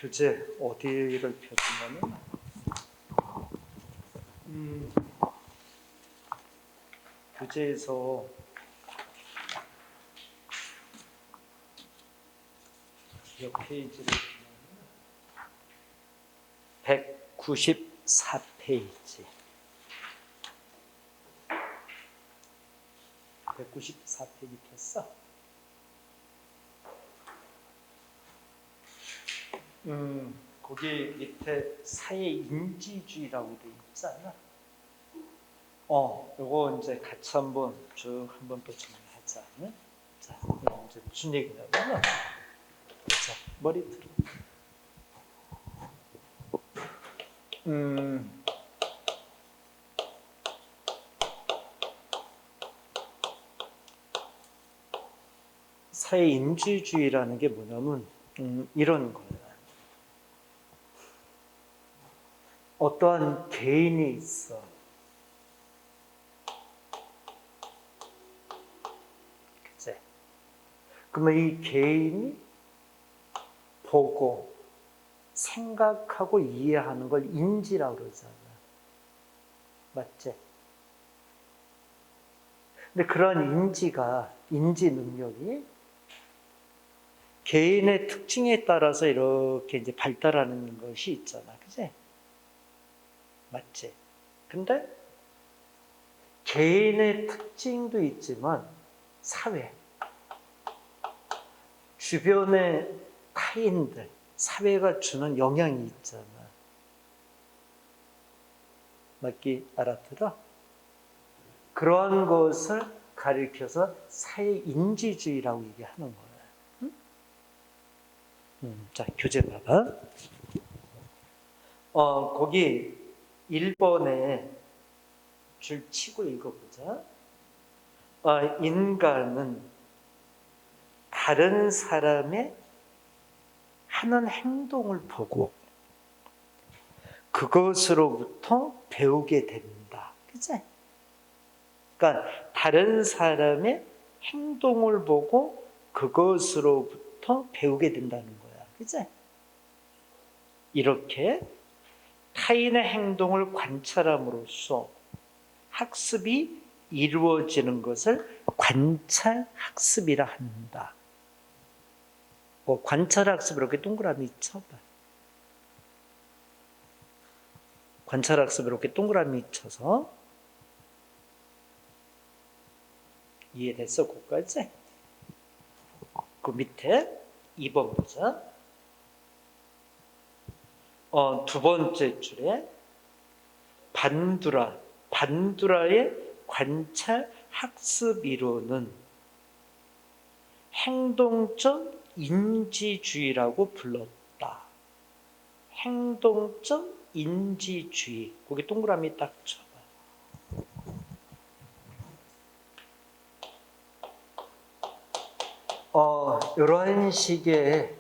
교재 어디를 펴주냐면 교재에서 몇 페이지를 보면 194페이지 194페이지 폈어? 거기 밑에 사회인지주의라고 돼 있잖아. 요거 이제 같이 한번 쭉 한번 또 정리하자. 자, 이제 무슨 얘기냐면, 자, 머리 들어. 사회인지주의라는 게 뭐냐면, 이런 거야. 어떠한 개인이 있어. 그치? 그러면 이 개인이 보고, 생각하고 이해하는 걸 인지라고 그러잖아. 맞지? 근데 그런 인지 능력이 개인의 특징에 따라서 이렇게 이제 발달하는 것이 있잖아. 그치? 맞지? 근데 개인의 특징도 있지만 사회, 주변의 타인들, 사회가 주는 영향이 있잖아. 맞기 알아들어? 그러한 것을 가리켜서 사회인지주의라고 얘기하는 거야. 자, 교재 봐봐. 거기 1번에 줄 치고 읽어보자. 인간은 다른 사람의 하는 행동을 보고 그것으로부터 배우게 된다. 그치? 그러니까 다른 사람의 행동을 보고 그것으로부터 배우게 된다는 거야. 그치? 이렇게 타인의 행동을 관찰함으로써 학습이 이루어지는 것을 관찰학습이라 한다. 관찰학습 이렇게 동그라미 쳐봐. 관찰학습 이렇게 동그라미 쳐서 이해됐어? 그거까지? 그 밑에 2번 보자. 두 번째 줄에 반두라의 관찰 학습 이론은 행동적 인지주의라고 불렀다. 행동적 인지주의. 거기 동그라미 딱 쳐봐. 이런 식의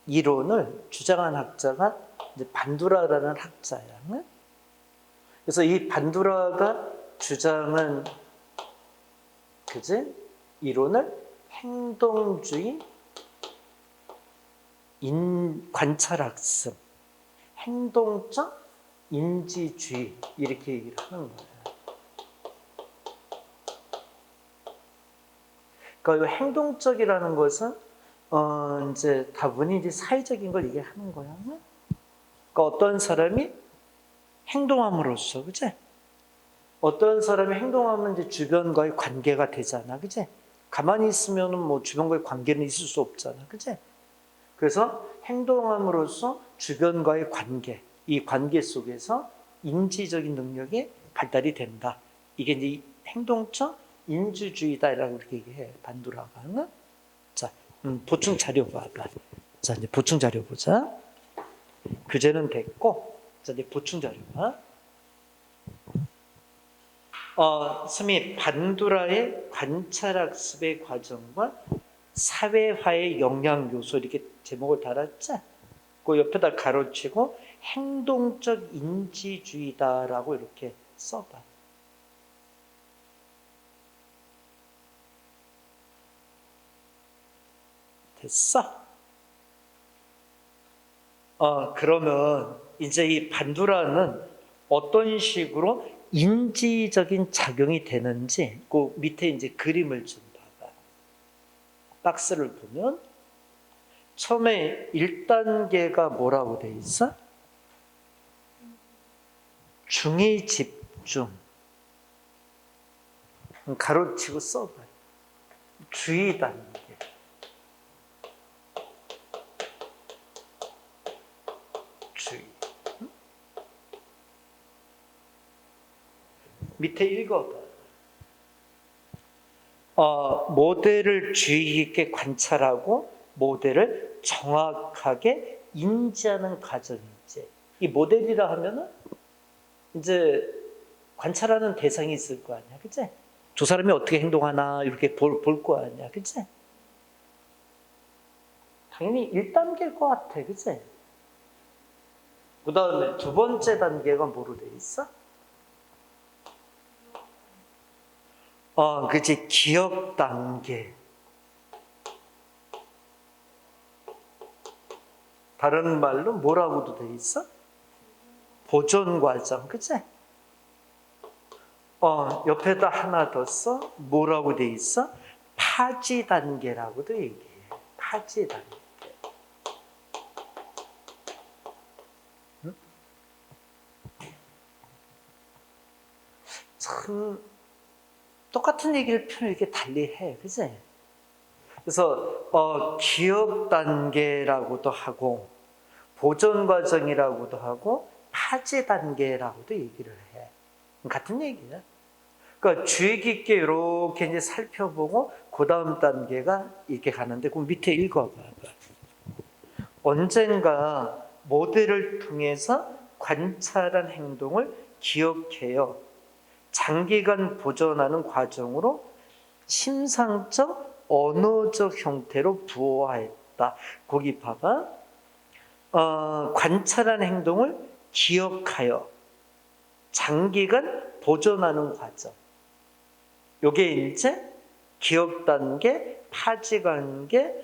이론을 주장한 학자가 이제 반두라라는 학자야. 그래서 이 반두라가 주장한 이론을 행동주의 관찰학습, 행동적 인지주의 이렇게 얘기를 하는 거예요. 그러니까 이 행동적이라는 것은 이제 다분히 이제 사회적인 걸 얘기하는 거야. 그러니까 어떤 사람이 행동함으로써, 그치? 어떤 사람이 행동하면 이제 주변과의 관계가 되잖아, 그치? 가만히 있으면은 뭐 주변과의 관계는 있을 수 없잖아, 그치? 그래서 행동함으로써 주변과의 관계, 이 관계 속에서 인지적인 능력이 발달이 된다. 이게 이제 행동적 인지주의다라고 이렇게 얘기해, 반두라가. 자, 보충 자료 봐봐. 자, 이제 보충 자료 보자. 교재는 됐고, 자, 이제 보충 자료 봐. 스미 반두라의 관찰학습의 과정과 사회화의 영향 요소 이렇게 제목을 달았지? 그 옆에다 가로치고 행동적 인지주의다라고 이렇게 써봐. 됐어? 그러면 이제 이 반두라는 어떤 식으로 인지적인 작용이 되는지 그 밑에 이제 그림을 좀 봐봐. 박스를 보면 처음에 1단계가 뭐라고 돼 있어? 중의 집중. 가로치고 써봐요. 주의 단계. 주의. 밑에 읽어봐. 모델을 주의 깊게 관찰하고 모델을 정확하게 인지하는 과정이지. 이 모델이라 하면은 이제 관찰하는 대상이 있을 거 아니야, 그치? 저 사람이 어떻게 행동하나 이렇게 볼 거 아니야, 그치? 당연히 1단계일 것 같아, 그치? 그 다음에 두 번째 단계가 뭐로 돼 있어? 그치, 기억 단계. 다른 말로 뭐라고도 돼 있어? 보존 과정, 그치? 옆에다 하나 더 써. 뭐라고 돼 있어? 파지 단계라고도 얘기해. 파지 단계. 응? 참 똑같은 얘기를 표현 이렇게 달리 해, 그치? 그래서 기억 단계라고도 하고 보존 과정이라고도 하고 파지 단계라고도 얘기를 해. 같은 얘기야. 그러니까 주의 깊게 이렇게 이제 살펴보고 그 다음 단계가 이렇게 가는데 그 밑에 읽어봐. 언젠가 모델을 통해서 관찰한 행동을 기억해요. 장기간 보존하는 과정으로 심상적 언어적 형태로 부호화했다. 거기 봐봐. 관찰한 행동을 기억하여 장기간 보존하는 과정. 요게 이제 기억 단계, 파지 단계,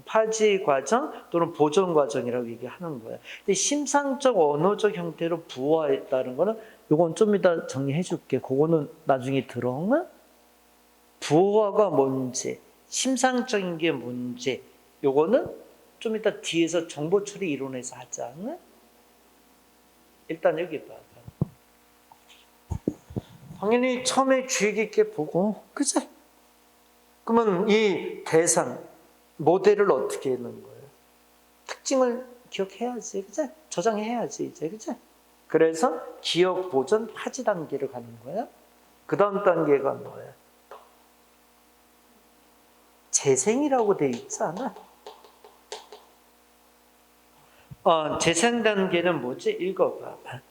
파지 과정 또는 보존 과정이라고 얘기하는 거야. 근데 심상적 언어적 형태로 부호화했다는 거는 요건 좀 이따 정리해 줄게. 그거는 나중에 들어. 부호화가 뭔지, 심상적인 게 뭔지, 요거는 좀 이따 뒤에서 정보 처리 이론에서 하자. 일단 여기 봐. 당연히 처음에 주의 깊게 보고, 그치? 그러면 이 대상, 모델을 어떻게 하는 거예요? 특징을 기억해야지, 그치? 저장해야지, 이제, 그치? 그래서 기억, 보존, 파지 단계를 가는 거야. 그 다음 단계가 뭐야? 재생이라고 돼 있지 않아? 재생 단계는 뭐지? 읽어봐.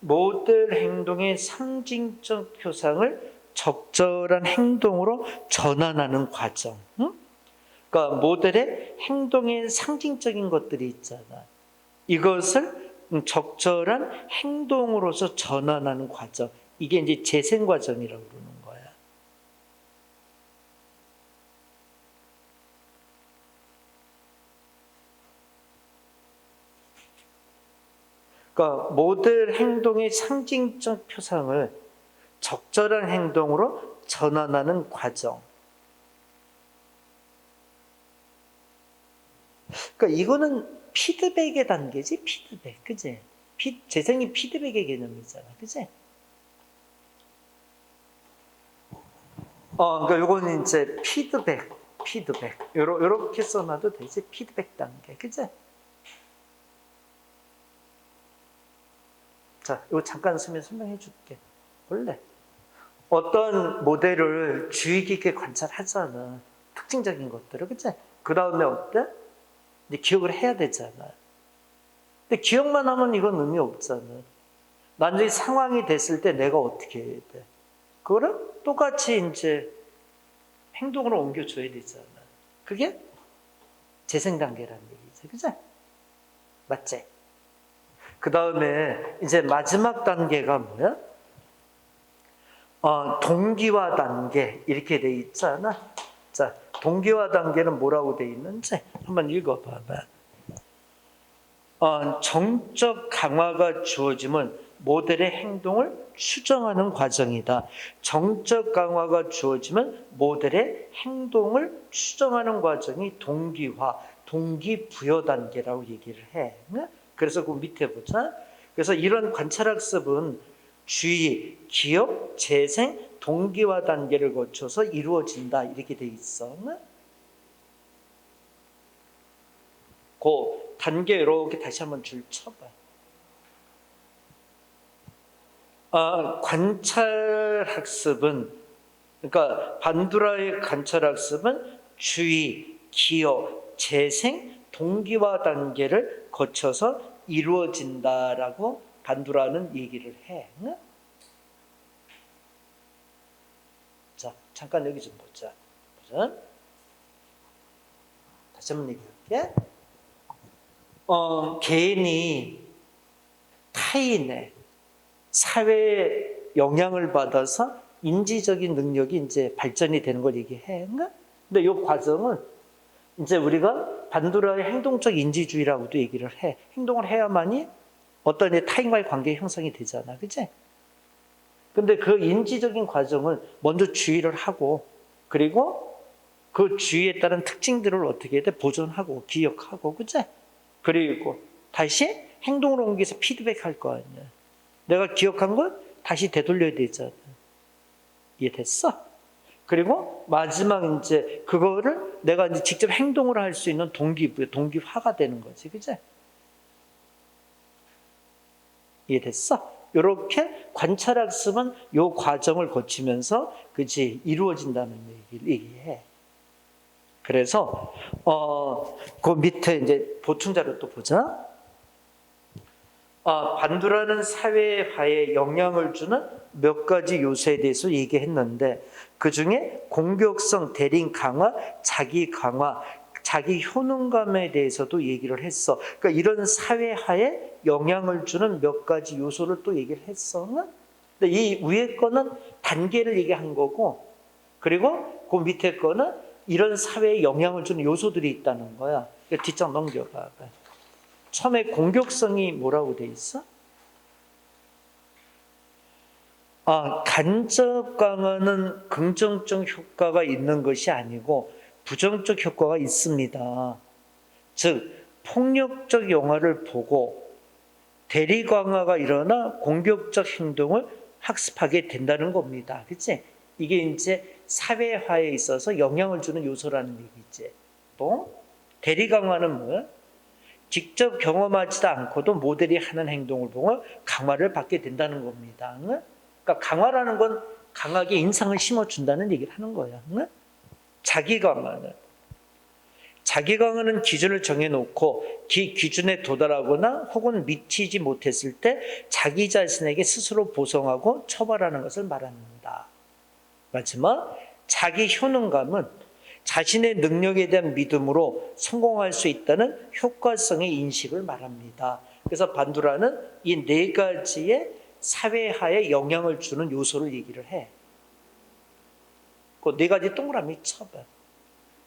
모델 행동의 상징적 표상을 적절한 행동으로 전환하는 과정. 응? 그러니까 모델의 행동의 상징적인 것들이 있잖아. 이것을 적절한 행동으로서 전환하는 과정. 이게 이제 재생 과정이라고 그러는 거야. 그러니까 모델 행동의 상징적 표상을 적절한 행동으로 전환하는 과정. 그러니까 이거는 피드백의 단계지, 피드백, 그지? 재생이 피드백의 개념이잖아, 그지? 그러니까 이거는 이제 피드백. 요렇게 써놔도 되지, 피드백 단계, 그지? 자, 이거 잠깐 쓰면 설명해 줄게. 원래 어떤 모델을 주의 깊게 관찰하잖아. 특징적인 것들을, 그치? 그 다음에 어때? 이제 기억을 해야 되잖아. 근데 기억만 하면 이건 의미 없잖아. 나중에 상황이 됐을 때 내가 어떻게 해야 돼? 그거를 똑같이 이제 행동으로 옮겨줘야 되잖아. 그게 재생 단계라는 얘기지, 그치? 맞지? 그 다음에 이제 마지막 단계가 뭐야? 동기화 단계 이렇게 돼 있잖아. 자, 동기화 단계는 뭐라고 돼 있는지 한번 읽어봐봐. 정적 강화가 주어지면 모델의 행동을 수정하는 과정이다. 정적 강화가 주어지면 모델의 행동을 수정하는 과정이 동기화, 동기부여 단계라고 얘기를 해. 그래서 그 밑에 보자. 그래서 이런 관찰학습은 주의, 기억, 재생, 동기화 단계를 거쳐서 이루어진다. 이렇게 돼 있어. 그 단계 이렇게 다시 한번 줄 쳐봐. 관찰학습은, 그러니까 반두라의 관찰학습은 주의, 기억, 재생, 동기화 단계를 거쳐서 이루어진다라고 반두라는 얘기를 해. 자, 잠깐 여기 좀 보자. 다시 한번 얘기할게. 개인이 타인의 사회에 영향을 받아서 인지적인 능력이 이제 발전이 되는 걸 얘기해. 근데 이 과정은 이제 우리가 반두라의 행동적 인지주의라고도 얘기를 해. 행동을 해야만이 어떤 타인과의 관계 형성이 되잖아. 그치? 근데 그 인지적인 과정을 먼저 주의를 하고, 그리고 그 주의에 따른 특징들을 어떻게 해야 돼? 보존하고, 기억하고, 그치? 그리고 다시 행동으로 옮겨서 피드백할 거 아니야. 내가 기억한 걸 다시 되돌려야 되잖아. 이해됐어? 그리고 마지막 이제 그거를 내가 이제 직접 행동을 할 수 있는 동기부여, 동기화가 되는 거지. 그치? 이해됐어? 이렇게 관찰학습은 이 과정을 거치면서 그치 이루어진다는 얘기를 얘기해. 그래서 그 밑에 이제 보충자료 또 보자. 반두라는 사회화에 영향을 주는 몇 가지 요소에 대해서 얘기했는데 그 중에 공격성, 대립 강화, 자기 강화, 자기 효능감에 대해서도 얘기를 했어. 그러니까 이런 사회화에 영향을 주는 몇 가지 요소를 또 얘기를 했어. 근데 이 위에 거는 단계를 얘기한 거고, 그리고 그 밑에 거는 이런 사회에 영향을 주는 요소들이 있다는 거야. 뒷장 넘겨봐. 처음에 공격성이 뭐라고 돼 있어? 간접 강화는 긍정적 효과가 있는 것이 아니고 부정적 효과가 있습니다. 즉 폭력적 영화를 보고 대리 강화가 일어나 공격적 행동을 학습하게 된다는 겁니다. 그치? 이게 이제 사회화에 있어서 영향을 주는 요소라는 얘기지. 또 대리 강화는 뭐야? 직접 경험하지도 않고도 모델이 하는 행동을 보고 강화를 받게 된다는 겁니다. 그러니까 강화라는 건 강하게 인상을 심어준다는 얘기를 하는 거야. 자기 강화는 기준을 정해놓고 그 기준에 도달하거나 혹은 미치지 못했을 때 자기 자신에게 스스로 보상하고 처벌하는 것을 말합니다. 마지막 자기 효능감은 자신의 능력에 대한 믿음으로 성공할 수 있다는 효과성의 인식을 말합니다. 그래서 반두라는 이 네 가지의 사회화에 영향을 주는 요소를 얘기를 해. 그 네 가지 동그라미 쳐봐.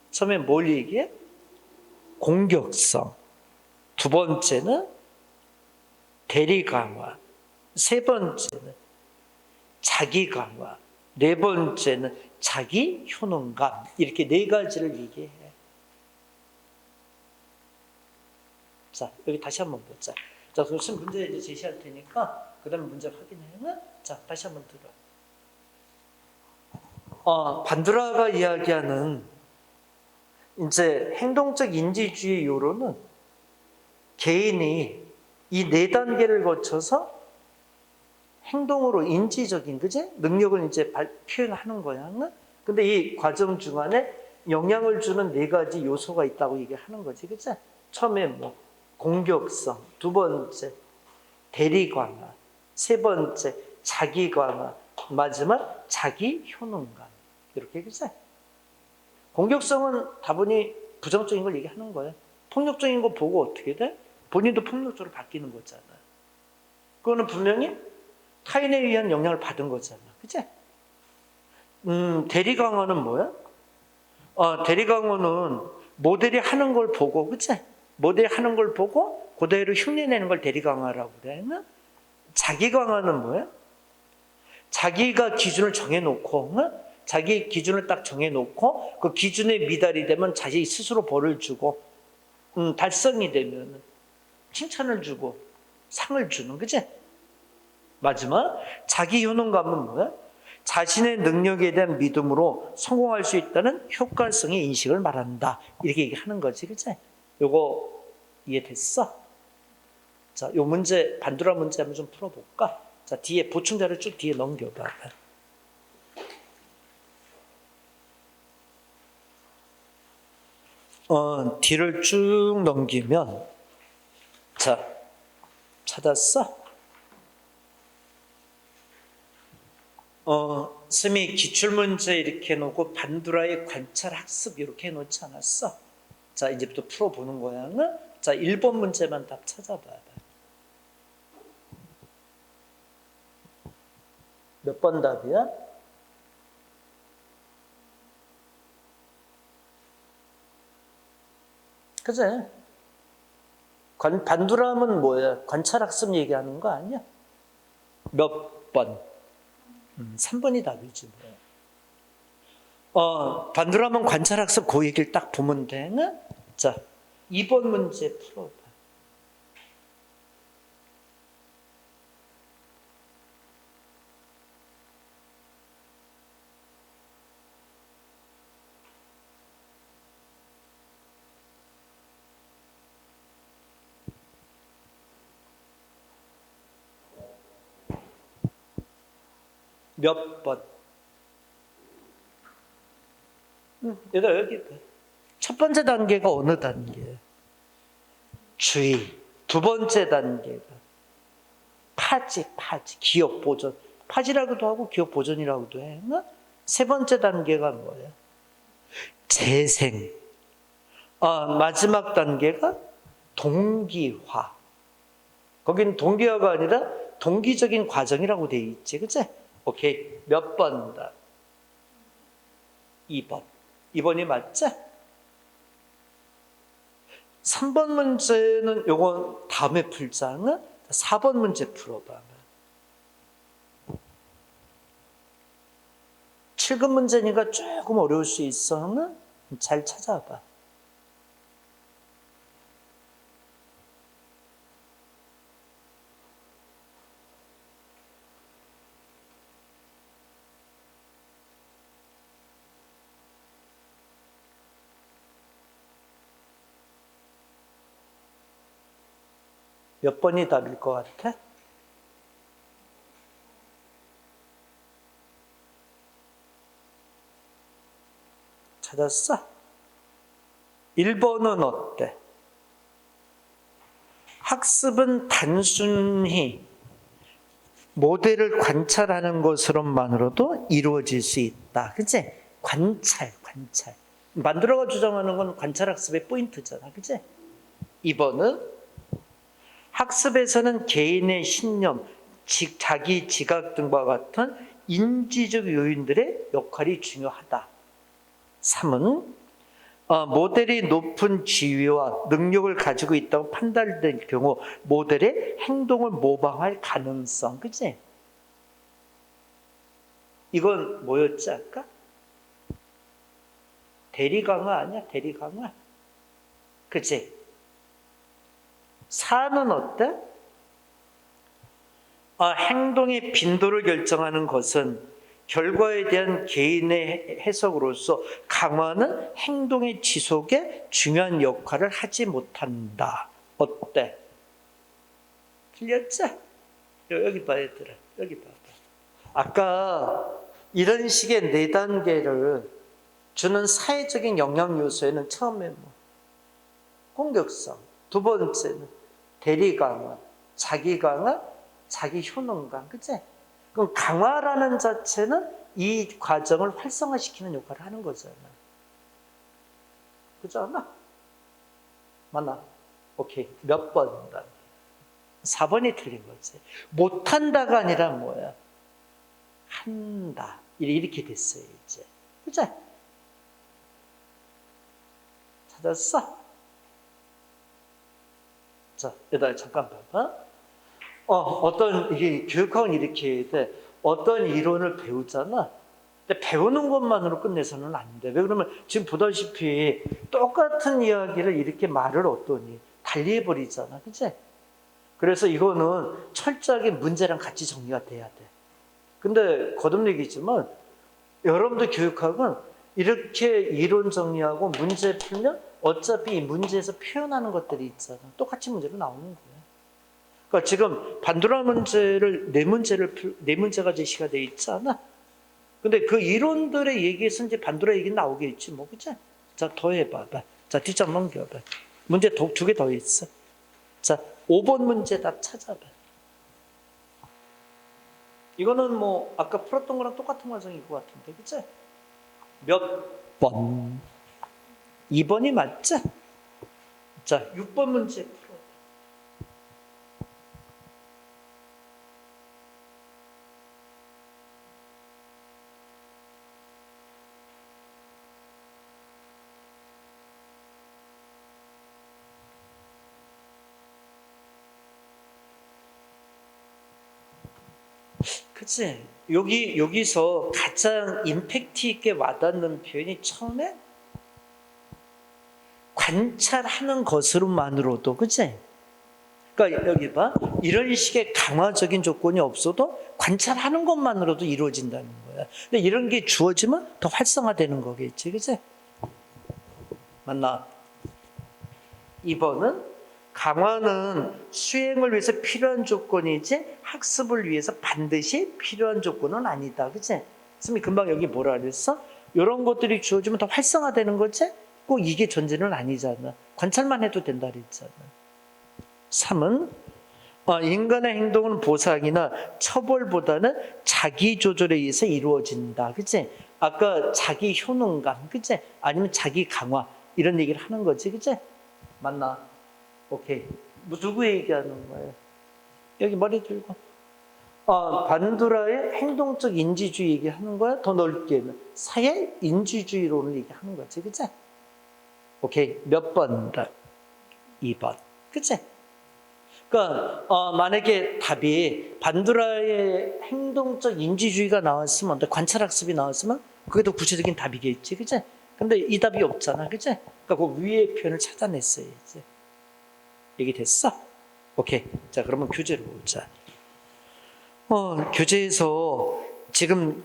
처음에 뭘 얘기해? 공격성. 두 번째는 대리 강화. 세 번째는 자기 강화. 네 번째는 자기 효능감. 이렇게 네 가지를 얘기해. 자, 여기 다시 한번 보자. 자, 그럼 문제 이제 제시할 테니까 그 다음에 문제 확인해. 자, 다시 한번 들어. 반두라가 이야기하는 이제 행동적 인지주의 요로는 개인이 이 네 단계를 거쳐서 행동으로 인지적인 그지? 능력을 이제 표현하는 거야. 근데 이 과정 중간에 영향을 주는 네 가지 요소가 있다고 얘기하는 거지. 그지? 처음에 뭐 공격성, 두 번째 대리 강화, 세 번째 자기 강화, 마지막 자기 효능감. 이렇게 그지? 공격성은 다분히 부정적인 걸 얘기하는 거야. 폭력적인 거 보고 어떻게 돼? 본인도 폭력적으로 바뀌는 거잖아. 그거는 분명히 타인에 의한 영향을 받은 거잖아. 그치? 대리 강화는 뭐야? 대리강호는 모델이 하는 걸 보고, 그치? 모델이 하는 걸 보고 그대로 흉내내는 걸 대리강화라고 그래. 자기 강화는 뭐야? 자기가 기준을 정해놓고, 자기 기준을 딱 정해놓고 그 기준에 미달이 되면 자기 스스로 벌을 주고, 달성이 되면 칭찬을 주고 상을 주는, 그치? 마지막 자기 효능감은 뭐야? 자신의 능력에 대한 믿음으로 성공할 수 있다는 효과성의 인식을 말한다. 이렇게 얘기하는 거지, 그치? 요거 이해됐어? 자, 요 문제, 반두라 문제 한번 좀 풀어볼까? 자, 뒤에 보충자를 쭉 뒤에 넘겨봐. 뒤를 쭉 넘기면, 자, 찾았어? 스미 기출문제 이렇게 해놓고 반두라의 관찰학습 이렇게 해놓지 않았어? 자, 이제부터 풀어보는 거야. 자, 1번 문제만 답 찾아봐. 몇 번 답이야? 그제? 반두라면 뭐야? 관찰학습 얘기하는 거 아니야? 몇 번? 3번이 답이지 뭐. 반두라면 관찰학습 그 얘기를 딱 보면 돼. 자, 2번 문제 풀어봐. 몇 번? 얘들아, 여기 첫 번째 단계가 어느 단계야? 주의. 두 번째 단계가 파지, 기억 보존. 파지라고도 하고 기억 보존이라고도 해. 세 번째 단계가 뭐야? 재생. 마지막 단계가 동기화. 거긴 동기화가 아니라 동기적인 과정이라고 돼 있지, 그치? 오케이. 몇 번다? 2번. 2번이 맞지? 3번 문제는 요건 다음에 풀자. 4번 문제 풀어봐. 7급 문제니까 조금 어려울 수 있어. 잘 찾아봐. 몇 번이 답일 것 같아? 찾았어? 1번은 어때? 학습은 단순히 모델을 관찰하는 것으로만으로도 이루어질 수 있다. 그치? 관찰. 만들어가 주장하는 건 관찰학습의 포인트잖아. 그치? 2번은 학습에서는 개인의 신념, 자기 지각 등과 같은 인지적 요인들의 역할이 중요하다. 3은 모델이 높은 지위와 능력을 가지고 있다고 판단될 경우 모델의 행동을 모방할 가능성. 그치? 이건 뭐였지 아까? 대리강화 아니야? 대리강화. 그치? 4는 어때? 행동의 빈도를 결정하는 것은 결과에 대한 개인의 해석으로서 강화는 행동의 지속에 중요한 역할을 하지 못한다. 어때? 틀렸지? 여기 봐, 얘들아. 여기 봐봐. 아까 이런 식의 4단계를 주는 사회적인 영향 요소에는 처음에 공격성, 두 번째는 대리 강화, 자기 강화, 자기 효능감, 그치? 그럼 강화라는 자체는 이 과정을 활성화시키는 역할을 하는 거잖아. 그렇지 않아? 맞나? 오케이. 몇 번이다? 4번이 틀린 거지. 못한다가 아니라 뭐야? 한다. 이렇게 됐어요, 이제. 그치? 찾았어? 자, 얘들아 잠깐 봐봐. 어떤 이게 교육학은 이렇게 해야 돼. 어떤 이론을 배우잖아. 근데 배우는 것만으로 끝내서는 안 돼. 왜 그러면 지금 보다시피 똑같은 이야기를 이렇게 말을 어떠니 달리 해버리잖아, 그치? 그래서 이거는 철저하게 문제랑 같이 정리가 돼야 돼. 근데 거듭얘기지만 여러분들 교육학은 이렇게 이론 정리하고 문제 풀면 어차피 이 문제에서 표현하는 것들이 있잖아. 똑같이 문제로 나오는 거야. 그러니까 지금 반도라 문제를 네 문제가 제시가 돼 있잖아. 근데 그 이론들의 얘기에서 이제 반도라 얘기 나오겠지, 뭐, 그치? 자, 더 해봐봐. 자, 뒷장 넘겨봐. 문제 두 개 더 있어. 자, 5번 문제 답 찾아봐. 이거는 뭐, 아까 풀었던 거랑 똑같은 과정인 것 같은데, 그치? 몇 번? 2번이 맞지? 자, 6번 문제 풀어. 그치? 여기서 가장 임팩트 있게 와닿는 표현이 처음에 관찰하는 것으로만으로도, 그치? 그러니까 여기 봐. 이런 식의 강화적인 조건이 없어도 관찰하는 것만으로도 이루어진다는 거야. 근데 이런 게 주어지면 더 활성화되는 거겠지, 그치? 맞나? 2번은 강화는 수행을 위해서 필요한 조건이지 학습을 위해서 반드시 필요한 조건은 아니다. 그치? 선생님이 금방 여기 뭐라 그랬어? 이런 것들이 주어지면 더 활성화되는 거지? 꼭 이게 전제는 아니잖아. 관찰만 해도 된다 그랬잖아. 3은 인간의 행동은 보상이나 처벌보다는 자기 조절에 의해서 이루어진다. 그치? 아까 자기 효능감, 그치? 아니면 자기 강화 이런 얘기를 하는 거지. 그치? 맞나? 오케이. 누구 얘기하는 거예요? 여기 머리 들고. 반두라의 행동적 인지주의 얘기하는 거야? 더 넓게는 사회 인지주의론을 얘기하는 거지, 그치? 오케이. 몇 번이다? 2번. 그치? 그러니까 만약에 답이 반두라의 행동적 인지주의가 나왔으면, 관찰학습이 나왔으면 그게 더 구체적인 답이겠지, 그치? 근데 이 답이 없잖아, 그치? 그러니까 그 위의 표현을 찾아냈어야지. 얘기됐어? 오케이. 자, 그러면 교재로 보자. 교재에서 지금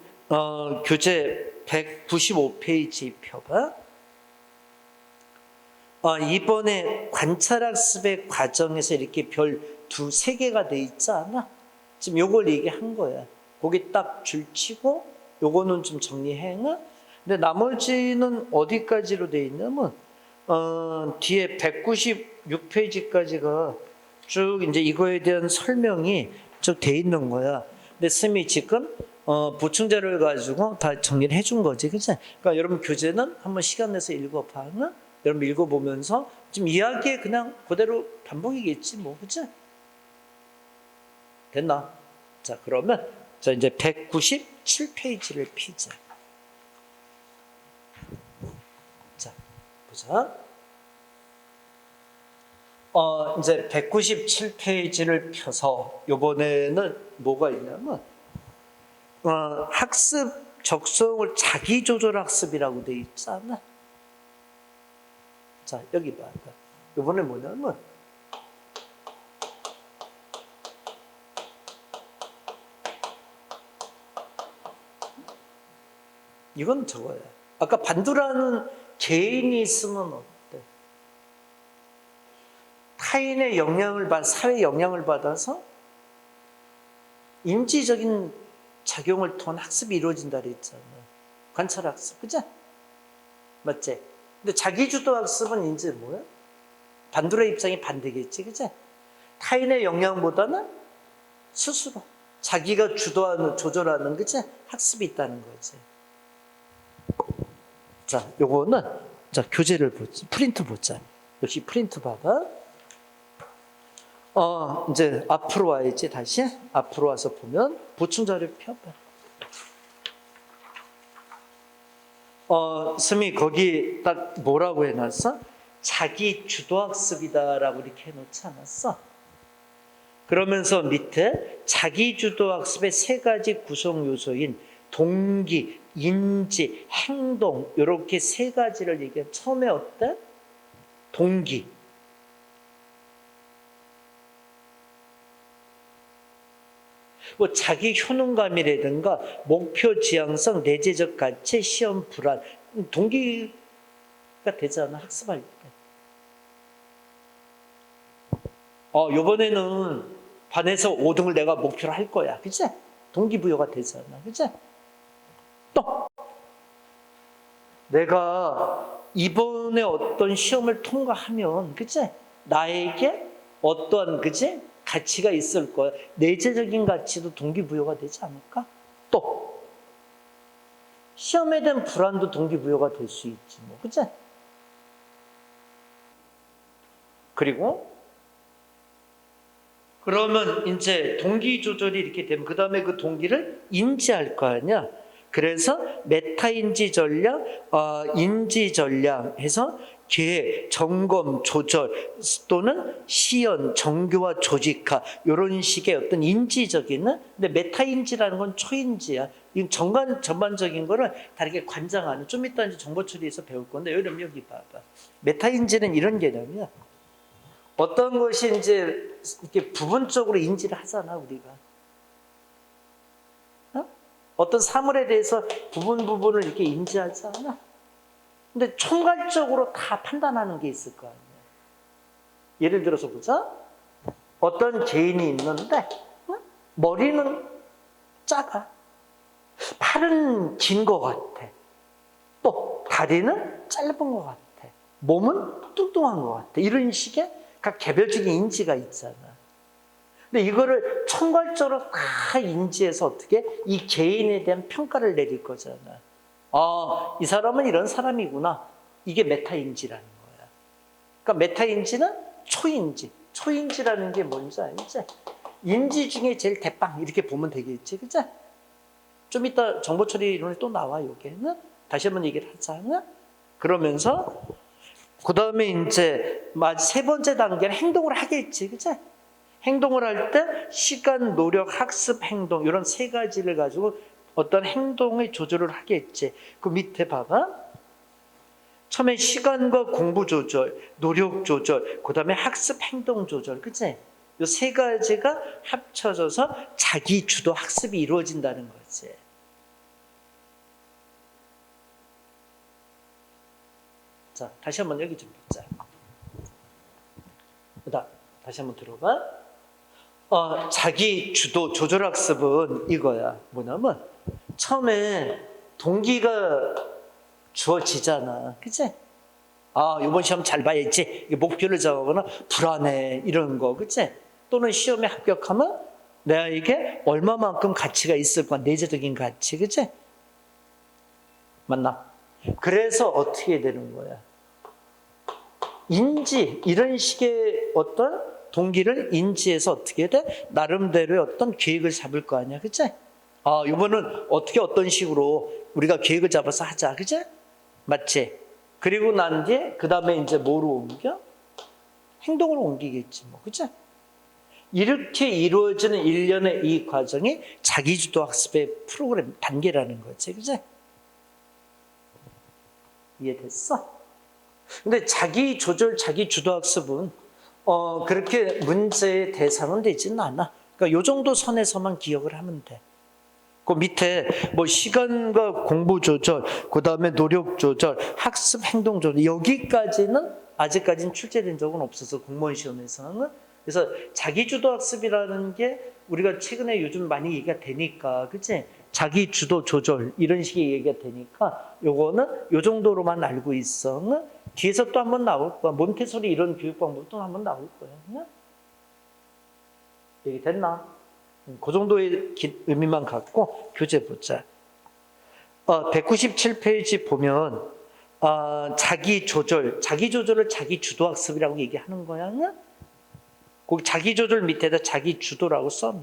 교재 195페이지 펴봐. 이번에 관찰학습의 과정에서 이렇게 별 세 개가 돼 있지 않아? 지금 요걸 얘기한 거야. 거기 딱 줄치고 요거는 좀 정리해. 근데 나머지는 어디까지로 돼 있냐면 뒤에 196페이지까지가 쭉 이제 이거에 대한 설명이 쭉 돼 있는 거야. 근데 쌤이 지금 보충 자료를 가지고 다 정리를 해준 거지, 그치? 그러니까 여러분 교재는 한번 시간 내서 읽어봐. 여러분 읽어보면서 지금 이야기에 그냥 그대로 반복이겠지, 뭐, 그치? 됐나? 자, 그러면 자 이제 197페이지를 피자. 자, 보자. 이제 197페이지를 펴서 이번에는 뭐가 있냐면 학습 적성을 자기 조절 학습이라고 돼 있잖아. 자, 여기 봐. 이번에 뭐냐면 이건 저거야. 아까 반두라는 개인이 쓰면 어때? 타인의 영향을 사회 영향을 받아서 인지적인 작용을 통한 학습이 이루어진다 그랬잖아. 관찰 학습, 그치? 맞지? 근데 자기주도 학습은 이제 뭐야? 반두라 입장이 반대겠지, 그치? 타인의 영향보다는 스스로 자기가 주도하는, 조절하는, 그치? 학습이 있다는 거지. 자, 요거는 자 교재를 보자. 프린트 보자. 역시 프린트 봐봐. 이제 앞으로 와야지. 다시 앞으로 와서 보면 보충 자료 펴봐. 스미 거기 딱 뭐라고 해놨어? 자기 주도학습이다라고 이렇게 해놓지 않았어? 그러면서 밑에 자기 주도학습의 세 가지 구성 요소인 동기, 인지, 행동 이렇게 세 가지를 얘기해. 처음에 어때? 동기. 뭐 자기 효능감이라든가 목표 지향성, 내재적 가치, 시험 불안 동기가 되잖아 학습할 때. 이번에는 반에서 5등을 내가 목표로 할 거야, 그치? 동기부여가 되잖아, 그치? 또 내가 이번에 어떤 시험을 통과하면, 그치? 나에게 어떠한, 그치? 가치가 있을 거야. 내재적인 가치도 동기부여가 되지 않을까? 또 시험에 대한 불안도 동기부여가 될 수 있지, 뭐, 그치? 그리고 그러면 이제 동기 조절이 이렇게 되면 그 다음에 그 동기를 인지할 거 아니야. 그래서 메타인지 전략, 인지 전략 해서 계획, 점검, 조절 또는 시연, 정교화, 조직화 이런 식의 어떤 인지적인 근데 메타인지라는 건 초인지야. 이 전반적인 거를 다르게 관장하는 좀 이따 이제 정보 처리에서 배울 건데 여기 봐봐. 메타인지는 이런 개념이야. 어떤 것이 이제 이렇게 부분적으로 인지를 하잖아, 우리가. 어떤 사물에 대해서 부분을 이렇게 인지하잖아. 근데 총괄적으로 다 판단하는 게 있을 거 아니야. 예를 들어서 보자. 어떤 개인이 있는데, 머리는 작아. 팔은 긴 것 같아. 또 다리는 짧은 것 같아. 몸은 뚱뚱한 것 같아. 이런 식의 각 개별적인 인지가 있잖아. 근데 이거를 총괄적으로 다 인지해서 어떻게 이 개인에 대한 평가를 내릴 거잖아. 이 사람은 이런 사람이구나. 이게 메타인지라는 거야. 그러니까 메타인지는 초인지. 초인지라는 게 뭔지 알지? 인지 중에 제일 대빵 이렇게 보면 되겠지. 그치? 좀 이따 정보 처리 이론에 또 나와, 요게는. 다시 한번 얘기를 하자. 그러면서 그 다음에 이제 세 번째 단계는 행동을 하겠지, 그치? 행동을 할 때 시간, 노력, 학습, 행동 이런 세 가지를 가지고 어떤 행동의 조절을 하겠지. 그 밑에 봐봐. 처음에 시간과 공부 조절, 노력 조절, 그 다음에 학습, 행동 조절, 그치? 이 세 가지가 합쳐져서 자기 주도 학습이 이루어진다는 거지. 자, 다시 한번 여기 좀 보자. 다시 한번 들어봐. 자기 주도 조절 학습은 이거야. 뭐냐면 처음에 동기가 주어지잖아. 그치? 이번 시험 잘 봐야지. 목표를 정하거나 불안해. 이런 거. 그치? 또는 시험에 합격하면 내가 얼마만큼 가치가 있을 거야. 내재적인 가치. 그치? 맞나? 그래서 어떻게 되는 거야? 인지, 이런 식의 어떤 동기를 인지해서 어떻게 돼? 나름대로의 어떤 계획을 잡을 거 아니야. 그치? 이번은 어떻게 어떤 식으로 우리가 계획을 잡아서 하자. 그치? 맞지? 그리고 난 뒤에 그 다음에 이제 뭐로 옮겨? 행동으로 옮기겠지 뭐. 그치? 이렇게 이루어지는 일련의 이 과정이 자기주도 학습의 프로그램 단계라는 거지. 그치? 이해됐어? 근데 자기 조절, 자기 주도 학습은 그렇게 문제의 대상은 되지는 않아. 그러니까 요 정도 선에서만 기억을 하면 돼. 그 밑에 뭐 시간과 공부 조절, 그 다음에 노력 조절, 학습 행동 조절 여기까지는 아직까지는 출제된 적은 없어서 공무원 시험에서는. 그래서 자기 주도 학습이라는 게 우리가 최근에 요즘 많이 얘기가 되니까, 그치? 자기 주도 조절 이런 식의 얘기가 되니까 요거는 요 정도로만 알고 있어. 뒤에서 또 한번 나올 거야. 몬테소리 이런 교육 방법도 한번 나올 거야. 얘기 됐나? 그 정도의 의미만 갖고 교재 보자. 197페이지 보면 자기 조절을 자기 주도 학습이라고 얘기하는 거야. 거기 자기 조절 밑에다 자기 주도라고 써놔.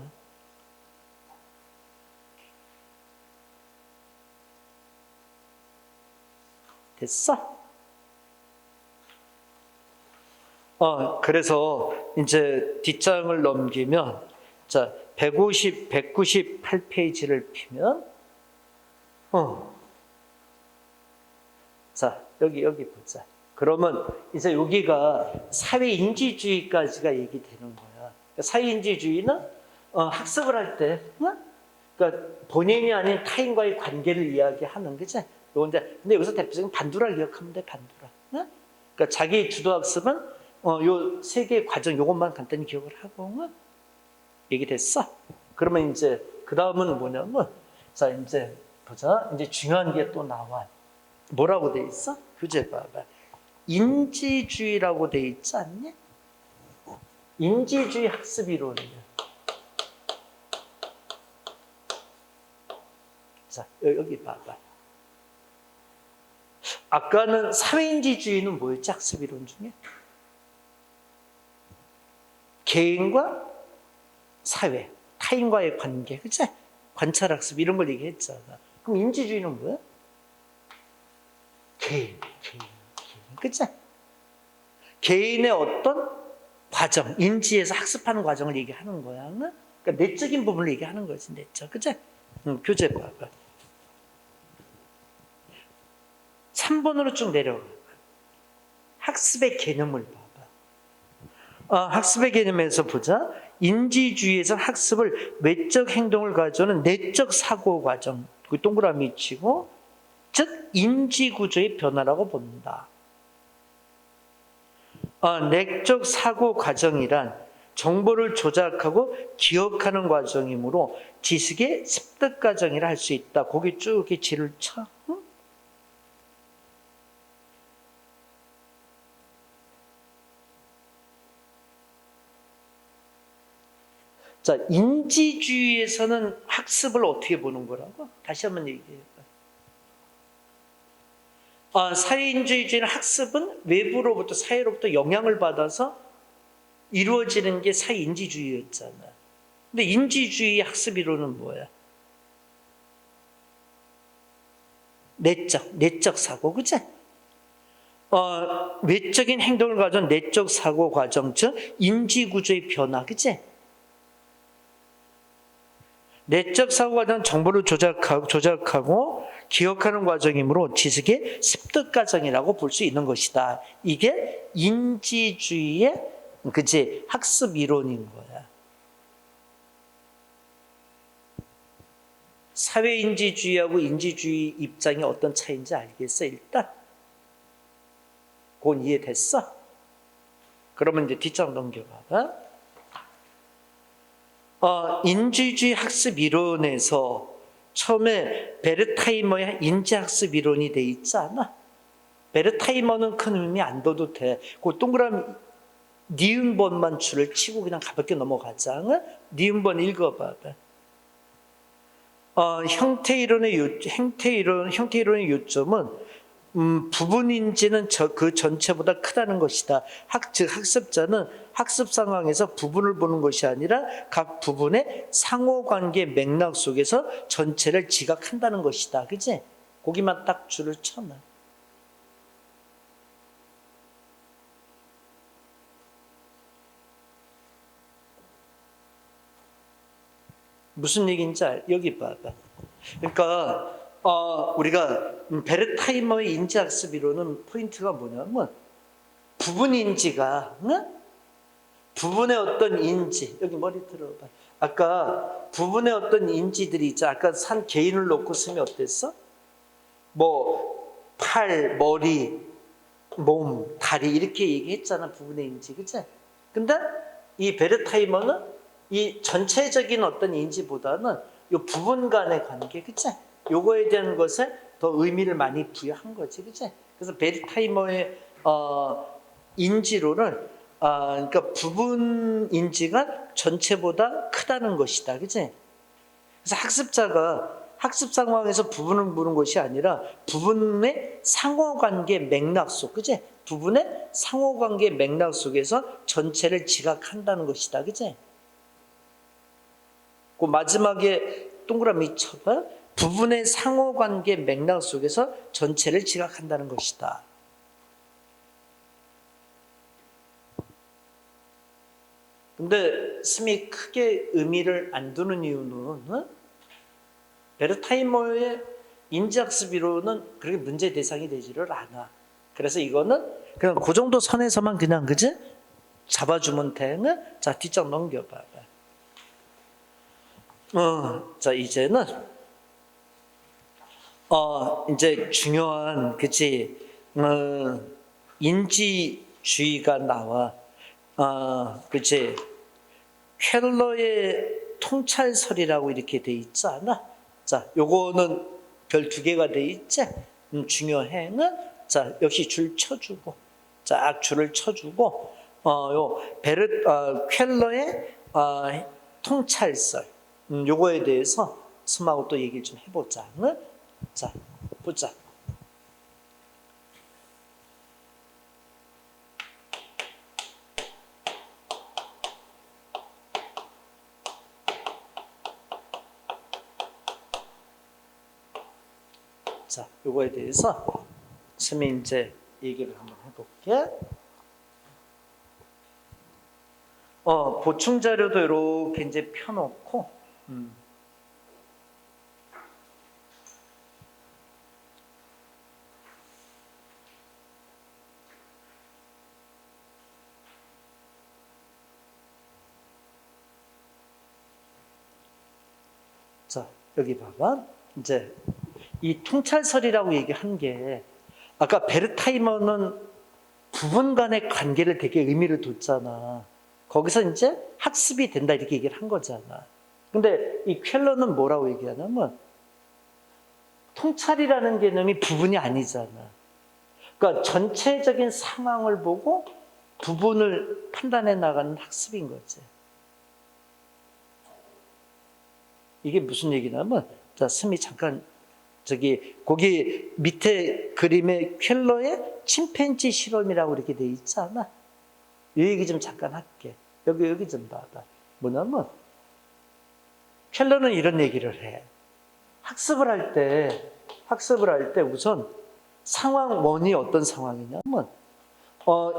됐어? 그래서 이제 뒷장을 넘기면, 자, 198페이지를 피면, 자, 여기 보자. 그러면 이제 여기가 사회인지주의까지가 얘기되는 거야. 그러니까 사회인지주의는 학습을 할 때, 그러니까 본인이 아닌 타인과의 관계를 이야기하는 거지. 근데 여기서 대표적인 반두라 기억하면 돼, 반두라. 그러니까 자기 주도 학습은 요 세 개의 과정, 요것만 간단히 기억을 하고, 얘기됐어. 그러면 이제 그 다음은 뭐냐면, 자, 이제 보자. 이제 중요한 게 또 나와. 뭐라고 돼 있어? 교재 봐봐. 인지주의라고 돼 있지 않니? 인지주의 학습 이론이야. 자, 여기 봐봐. 아까는 사회인지주의는 뭐였지? 학습 이론 중에? 개인과 사회, 타인과의 관계, 그치? 관찰학습 이런 걸 얘기했잖아. 그럼 인지주의는 뭐야? 개인, 그치? 개인의 어떤 과정, 인지에서 학습하는 과정을 얘기하는 거야. 그러니까 내적인 부분을 얘기하는 거지, 내적, 그치? 교재 봐봐. 3번으로 쭉 내려가. 학습의 개념을 봐봐. 학습의 개념에서 보자. 인지주의에서 학습을 외적 행동을 가져오는 내적 사고 과정, 그 동그라미 치고, 즉 인지구조의 변화라고 본다. 내적 사고 과정이란 정보를 조작하고 기억하는 과정이므로 지식의 습득 과정이라 할 수 있다. 거기 쭉 이렇게 지를 쳐. 응? 자, 인지주의에서는 학습을 어떻게 보는 거라고? 다시 한번 얘기해요. 사회인지주의는 학습은 외부로부터, 사회로부터 영향을 받아서 이루어지는 게 사회인지주의였잖아. 근데 인지주의 학습 이론은 뭐야? 내적 사고, 그치? 외적인 행동을 가져온 내적 사고 과정, 즉 인지구조의 변화, 그치? 내적 사고 과정은 정보를 조작하고 기억하는 과정이므로 지식의 습득 과정이라고 볼 수 있는 것이다. 이게 인지주의의 그치 학습 이론인 거야. 사회인지주의하고 인지주의 입장이 어떤 차이인지 알겠어? 일단 그건 이해됐어? 그러면 이제 뒷장 넘겨봐. 인지주의 학습 이론에서 처음에 베르타이머의 인지학습 이론이 돼 있지 않아? 베르타이머는 큰 의미 안 둬도 돼. 그 동그라미 니은번만 줄을 치고 그냥 가볍게 넘어가자. 니은번 읽어봐봐. 형태이론의 요점은 부분인지는 그 전체보다 크다는 것이다. 즉 학습자는 학습 상황에서 부분을 보는 것이 아니라 각 부분의 상호관계 맥락 속에서 전체를 지각한다는 것이다. 그치? 거기만 딱 줄을 쳐놔. 무슨 얘기인지 여기 봐봐. 그러니까 우리가 베르타이머의 인지학습 이론은 포인트가 뭐냐면 부분인지가 부분의 어떤 인지, 여기 머리 들어봐. 아까 부분의 어떤 인지들이 있죠. 아까 산 개인을 놓고 쓰면 어땠어? 뭐 팔, 머리, 몸, 다리 이렇게 얘기했잖아. 부분의 인지, 그치? 근데 이 베르타이머는 이 전체적인 어떤 인지보다는 이 부분 간의 관계, 그치? 요거에 대한 것에 더 의미를 많이 부여한 거지, 그치? 그래서 베르타이머의 인지론을 그러니까 부분 인지가 전체보다 크다는 것이다, 그치? 그래서 학습자가 학습 상황에서 부분을 보는 것이 아니라 부분의 상호관계 맥락 속, 그치? 부분의 상호관계 맥락 속에서 전체를 지각한다는 것이다, 그치? 그 마지막에 동그라미 쳐봐. 부분의 상호관계 맥락 속에서 전체를 지각한다는 것이다. 근데 스미 크게 의미를 안 두는 이유는 베르타이머의 인지학습이론은 그렇게 문제 대상이 되지를 않아. 그래서 이거는 그냥 그 정도 선에서만 그냥 그지? 잡아주면 돼. 자, 뒷장 넘겨봐. 자, 이제는 이제 중요한 그치? 인지주의가 나와. 그치? 켈러의 통찰설이라고 이렇게 돼 있지 않아? 자, 요거는 별 2개가 돼 있지? 중요해. 자, 역시 줄 쳐주고. 자, 줄을 쳐주고. 켈러의 통찰설. 요거에 대해서 스마하고 또 얘기를 좀 해보자. 자, 보자. 자, 요거에 대해서 스미 이제 얘기를 한번 해볼게. 보충 자료도 이렇게 이제 펴놓고, 자, 여기 봐봐. 이제 이 통찰설이라고 얘기한 게 아까 베르타이머는 부분 간의 관계를 되게 의미를 뒀잖아. 거기서 이제 학습이 된다 이렇게 얘기를 한 거잖아. 근데 이 켈러는 뭐라고 얘기하냐면 통찰이라는 개념이 부분이 아니잖아. 그러니까 전체적인 상황을 보고 부분을 판단해 나가는 학습인 거지. 이게 무슨 얘기냐면, 자, 스미 잠깐 거기 밑에 그림에 켈러의 침팬지 실험이라고 이렇게 돼 있잖아. 이 얘기 좀 잠깐 할게. 여기 좀 봐봐. 뭐냐면, 켈러는 이런 얘기를 해. 학습을 할 때 우선 상황 원이 어떤 상황이냐면,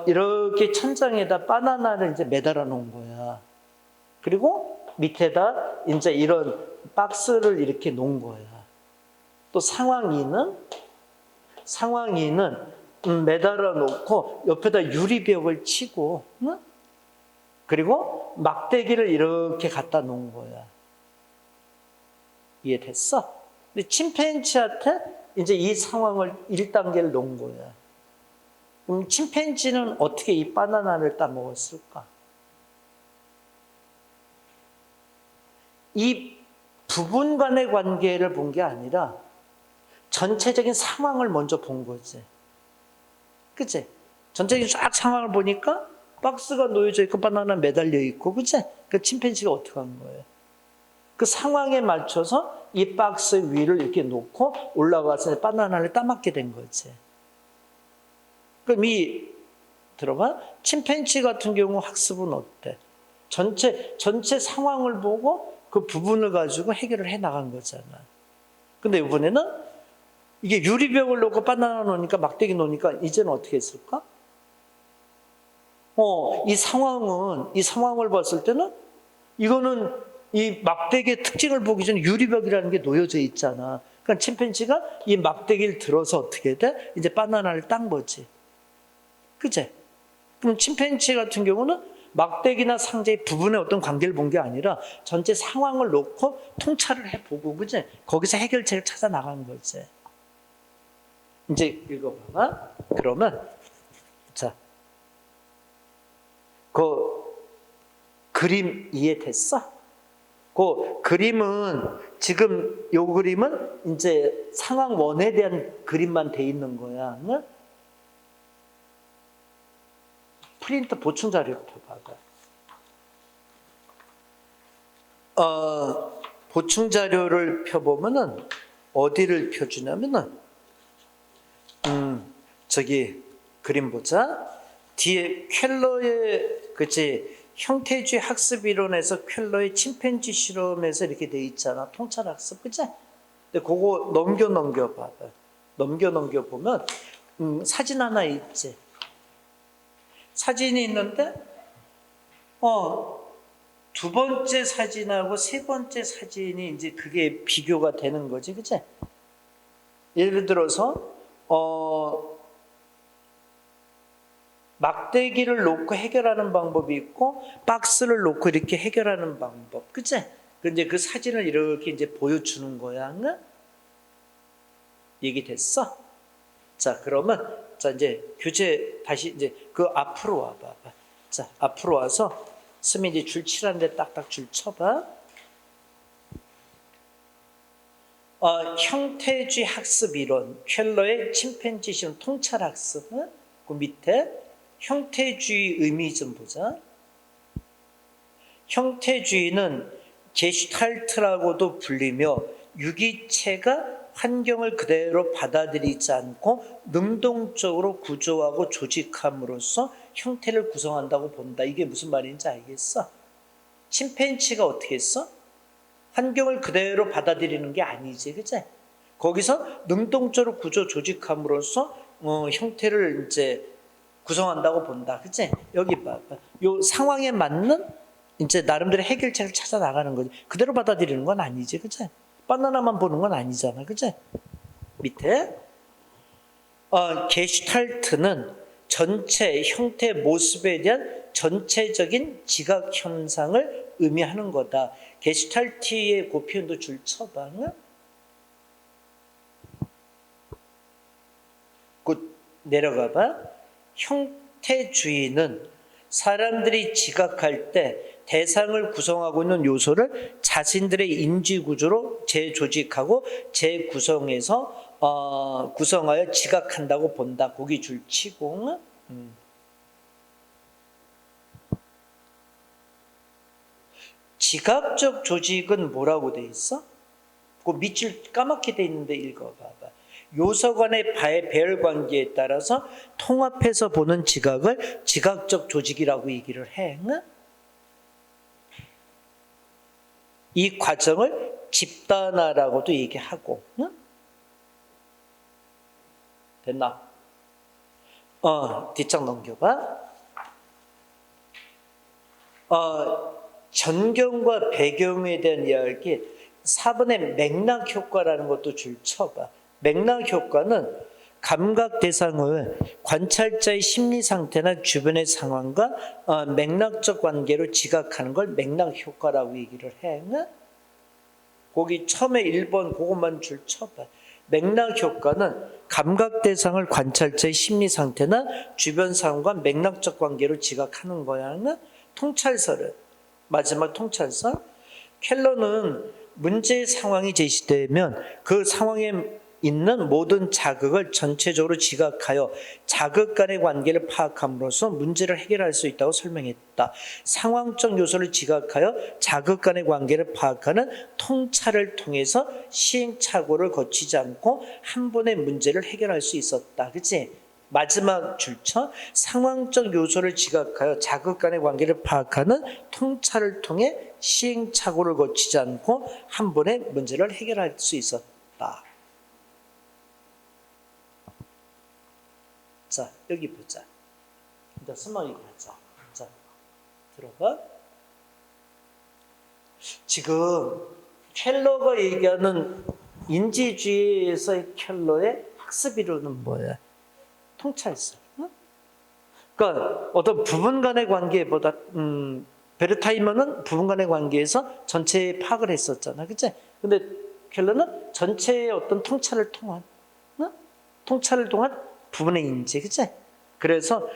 이렇게 천장에다 바나나를 이제 매달아 놓은 거야. 그리고 밑에다 이제 이런 박스를 이렇게 놓은 거야. 또 상황 2는 매달아 놓고 옆에다 유리벽을 치고, 응? 그리고 막대기를 이렇게 갖다 놓은 거야. 이해됐어? 근데 침팬지한테 이제 이 상황을 1단계를 놓은 거야. 그럼 침팬지는 어떻게 이 바나나를 따먹었을까? 이 부분 간의 관계를 본 게 아니라 전체적인 상황을 먼저 본 거지. 그치? 전체적인 쫙 상황을 보니까 박스가 놓여져 있고 바나나 매달려 있고, 그치? 그 침팬지가 어떻게 한 거예요? 그 상황에 맞춰서 이 박스 위를 이렇게 놓고 올라가서 바나나를 따먹게 된 거지. 그럼 들어봐. 침팬지 같은 경우 학습은 어때? 전체 상황을 보고 그 부분을 가지고 해결을 해 나간 거잖아. 근데 이번에는 이게 유리벽을 놓고 바나나 놓으니까 막대기 놓으니까 이제는 어떻게 했을까? 이 상황을 봤을 때는 이거는 이 막대기의 특징을 보기 전에 유리벽이라는 게 놓여져 있잖아. 그러니까 침팬지가 이 막대기를 들어서 어떻게 돼? 이제 바나나를 딴 거지. 그치? 그럼 침팬지 같은 경우는 막대기나 상자의 부분의 어떤 관계를 본 게 아니라 전체 상황을 놓고 통찰을 해보고, 그치? 거기서 해결책을 찾아 나간 거지. 이제 읽어봐봐. 그러면, 자, 그 그림 이해됐어? 그 그림은 지금 요 그림은 이제 상황 1에 대한 그림만 돼 있는 거야. 응? 프린트 보충 자료부터 봐봐. 보충 자료를 펴보면은 어디를 펴주냐면은 저기 그림 보자. 뒤에 켈러의 형태주의 학습 이론에서 켈러의 침팬지 실험에서 이렇게 돼 있잖아. 통찰 학습, 그치? 근데 그거 넘겨 봐봐. 넘겨 보면 사진 하나 있지. 사진이 있는데 두 번째 사진하고 세 번째 사진이 이제 그게 비교가 되는 거지, 그치? 예를 들어서, 막대기를 놓고 해결하는 방법이 있고, 박스를 놓고 이렇게 해결하는 방법, 그치? 근데 그 사진을 이렇게 이제 보여주는 거야, 응? 얘기됐어? 자, 그러면, 자, 이제 교재 다시 이제 그 앞으로 와봐. 자, 앞으로 와서, 스미 이제 줄 칠하는데 딱딱 줄 쳐봐. 형태주의 학습 이론, 켈러의 침팬지 실험 통찰 학습. 그 밑에 형태주의 의미 좀 보자. 형태주의는 게슈탈트라고도 불리며 유기체가 환경을 그대로 받아들이지 않고 능동적으로 구조하고 조직함으로써 형태를 구성한다고 본다. 이게 무슨 말인지 알겠어? 침팬지가 어떻게 했어? 환경을 그대로 받아들이는 게 아니지, 그치? 거기서 능동적으로 구조 조직함으로써 형태를 이제 구성한다고 본다, 그치? 여기 봐, 요 상황에 맞는 이제 나름대로 해결책을 찾아 나가는 거지. 그대로 받아들이는 건 아니지, 그치? 바나나만 보는 건 아니잖아, 그치? 밑에 게슈탈트는 전체 형태 모습에 대한 전체적인 지각 현상을 의미하는 거다. 게슈탈트의 그 표현도 줄 쳐봐. 곧 내려가 봐. 형태주의는 사람들이 지각할 때 대상을 구성하고 있는 요소를 자신들의 인지구조로 재조직하고 재구성해서 구성하여 지각한다고 본다. 거기 줄 치고. 지각적 조직은 뭐라고 돼 있어? 그 밑줄 까맣게 돼 있는데 읽어봐봐. 요소 간의 배열 관계에 따라서 통합해서 보는 지각을 지각적 조직이라고 얘기를 해. 이 과정을 집단화라고도 얘기하고. 됐나? 뒷장 넘겨봐. 전경과 배경에 대한 이야기, 4번의 맥락 효과라는 것도 줄 쳐봐. 맥락 효과는 감각 대상을 관찰자의 심리 상태나 주변의 상황과 맥락적 관계로 지각하는 걸 맥락 효과라고 얘기를 해. 거기 처음에 1번 그것만 줄 쳐봐. 맥락 효과는 감각 대상을 관찰자의 심리 상태나 주변 상황과 맥락적 관계로 지각하는 거야. 통찰설은 마지막 통찰설. 켈러는 문제의 상황이 제시되면 그 상황에 있는 모든 자극을 전체적으로 지각하여 자극 간의 관계를 파악함으로써 문제를 해결할 수 있다고 설명했다. 상황적 요소를 지각하여 자극 간의 관계를 파악하는 통찰을 통해서 시행착오를 거치지 않고 한 번의 문제를 해결할 수 있었다. 그치? 마지막 줄쳐 상황적 요소를 지각하여 자극 간의 관계를 파악하는 통찰을 통해 시행착오를 거치지 않고 한 번의 문제를 해결할 수 있었다. 자, 여기 보자. 일단 스머리 하자. 자, 들어봐. 지금 켈러가 얘기하는 인지주의에서의 켈러의 학습 이론은 뭐야? 통찰설. 그러니까 어떤 부분 간의 관계보다 베르타이머는 부분 간의 관계에서 전체의 파악을 했었잖아, 그치? 근데 켈러는 전체의 어떤 통찰을 통한 부분의 인지, 그치? 그래서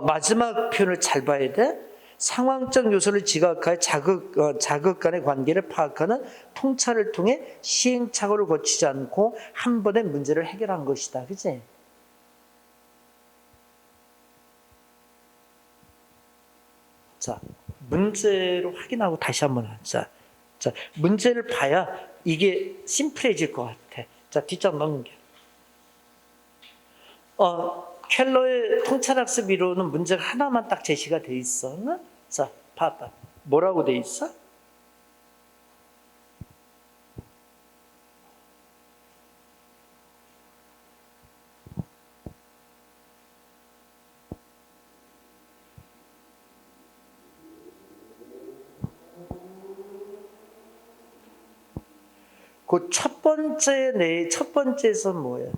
마지막 표현을 잘 봐야 돼. 상황적 요소를 지각하여 자극 간의 관계를 파악하는 통찰을 통해 시행착오를 거치지 않고 한 번에 문제를 해결한 것이다, 그치? 자, 문제로 확인하고 다시 한번 하자. 자, 문제를 봐야 이게 심플해질 것 같아. 자, 뒷장 넘겨. 켈러의 통찰학습 이론은 문제가 하나만 딱 제시가 돼 있어. 자, 봐봐. 뭐라고 돼 있어? 그 첫 번째에서 뭐예요?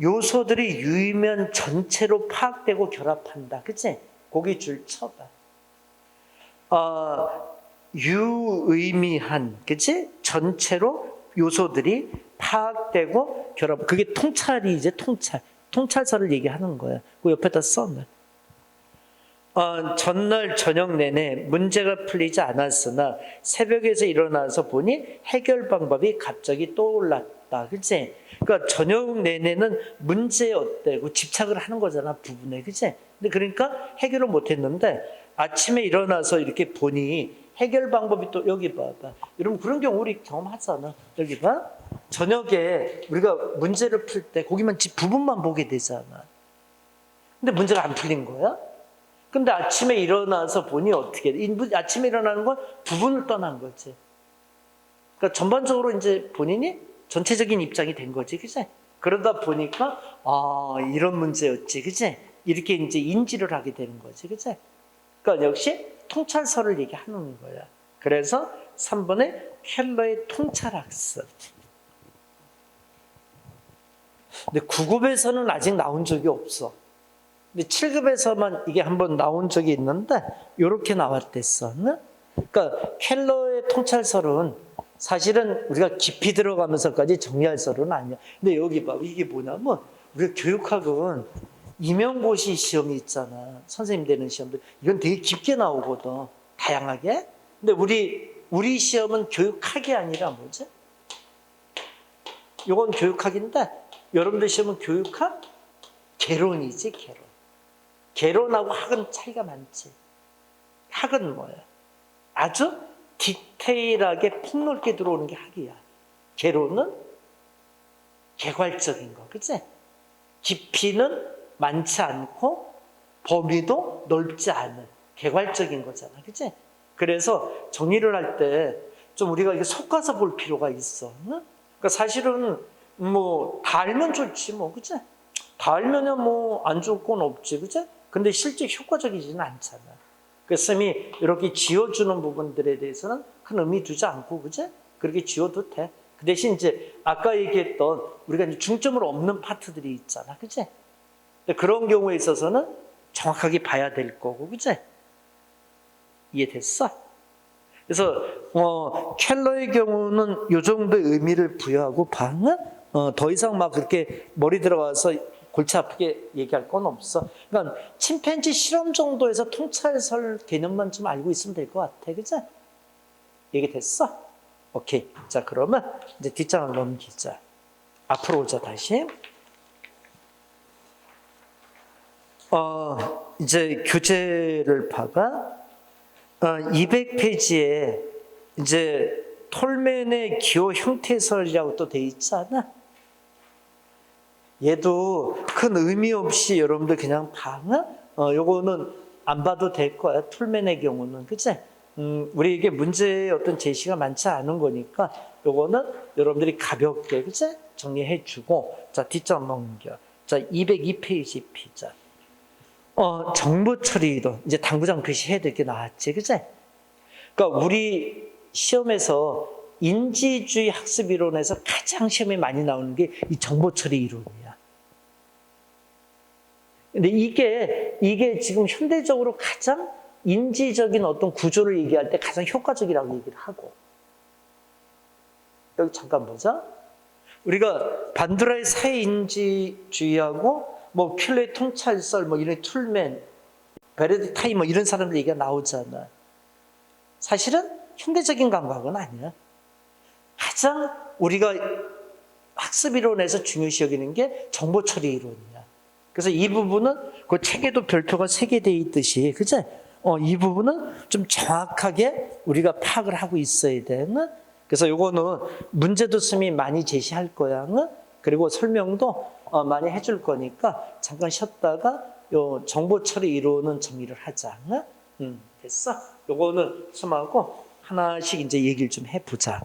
요소들이 유의면 전체로 파악되고 결합한다. 그치? 거기 줄 쳐봐. 유의미한, 그치? 전체로 요소들이 파악되고 결합. 그게 통찰이 이제 통찰서를 얘기하는 거야. 그 옆에다 써. 전날 저녁 내내 문제가 풀리지 않았으나 새벽에서 일어나서 보니 해결 방법이 갑자기 떠올랐다. 그치? 그러니까 저녁 내내는 문제 어때고 집착을 하는 거잖아, 부분에. 그치? 근데 그러니까 해결을 못 했는데 아침에 일어나서 이렇게 보니 해결 방법이 또 여기 봐봐. 여러분 그런 경우 우리 경험하잖아. 여기 봐. 저녁에 우리가 문제를 풀 때 거기만 부분만 보게 되잖아. 근데 문제가 안 풀린 거야? 근데 아침에 일어나서 보니 어떻게 돼? 아침에 일어나는 건 부분을 떠난 거지. 그러니까 전반적으로 이제 본인이 전체적인 입장이 된 거지, 그치? 그러다 보니까, 이런 문제였지, 그치? 이렇게 이제 인지를 하게 되는 거지, 그치? 그러니까 역시 통찰서를 얘기하는 거야. 그래서 3번에 켈러의 통찰학습. 근데 9급에서는 아직 나온 적이 없어. 근데 7급에서만 이게 한번 나온 적이 있는데 이렇게 나왔댔어. 그러니까 켈러의 통찰설은 사실은 우리가 깊이 들어가면서까지 정리할 설은 아니야. 근데 여기 봐. 이게 뭐냐면 우리가 교육학은 임용고시 시험이 있잖아. 선생님 되는 시험들. 이건 되게 깊게 나오거든. 다양하게. 근데 우리 시험은 교육학이 아니라 뭐지? 이건 교육학인데 여러분들 시험은 교육학? 개론이지, 개론. 개론하고 학은 차이가 많지. 학은 뭐야? 아주 디테일하게 폭넓게 들어오는 게 학이야. 개론은 개괄적인 거, 그치? 깊이는 많지 않고 범위도 넓지 않은 개괄적인 거잖아, 그치? 그래서 정리를 할 때 좀 우리가 이게 섞어서 볼 필요가 있어. 응? 그러니까 사실은 뭐 다 알면 좋지, 뭐, 그치? 다 알면야 뭐 안 좋을 건 없지, 그치? 근데 실제 효과적이지는 않잖아. 그래서 쌤이 이렇게 지어주는 부분들에 대해서는 큰 의미 두지 않고, 그치? 그렇게 지어도 돼. 그 대신 이제 아까 얘기했던 우리가 이제 중점을 없는 파트들이 있잖아, 그치? 근데 그런 경우에 있어서는 정확하게 봐야 될 거고, 그치? 이해됐어? 그래서 켈러의 경우는 이 정도의 의미를 부여하고 봐는 더 이상 막 그렇게 머리 들어가서 골치 아프게 얘기할 건 없어. 그러니까 침팬지 실험 정도에서 통찰설 개념만 좀 알고 있으면 될 것 같아, 그치? 얘기됐어? 오케이. 자, 그러면 이제 뒷장을 넘기자. 앞으로 오자, 다시. 이제 교재를 봐봐. 200페이지에 이제 톨맨의 기호 형태설이라고 또 돼 있잖아. 얘도 큰 의미 없이 여러분들 그냥 봐. 요거는 안 봐도 될 거야. 톨맨의 경우는, 그치? 우리에게 문제의 어떤 제시가 많지 않은 거니까 요거는 여러분들이 가볍게, 그치? 정리해주고. 자, 뒷장 넘겨. 자, 202페이지 피자. 정보 처리 이론. 이제 당구장 표시해야 될 게 나왔지, 그치? 그러니까 우리 시험에서 인지주의 학습 이론에서 가장 시험에 많이 나오는 게 이 정보 처리 이론이야. 근데 이게 지금 현대적으로 가장 인지적인 어떤 구조를 얘기할 때 가장 효과적이라고 얘기를 하고. 여기 잠깐 보자. 우리가 반드라의 사회인지주의하고 뭐 킬러의 통찰설, 뭐 이런 툴맨, 베레드 타임 뭐 이런 사람들 얘기가 나오잖아. 사실은 현대적인 감각은 아니야. 가장 우리가 학습 이론에서 중요시 여기는 게 정보 처리 이론이야. 그래서 이 부분은 그 책에도 별표가 3개 돼 있듯이, 그치? 이 부분은 좀 정확하게 우리가 파악을 하고 있어야 돼. 그래서 요거는 문제도 쌤이 많이 제시할 거야. 그리고 설명도 많이 해줄 거니까 잠깐 쉬었다가 요 정보 처리 이론은 정리를 하자. 됐어? 요거는 쌤하고 하나씩 이제 얘기를 좀 해보자.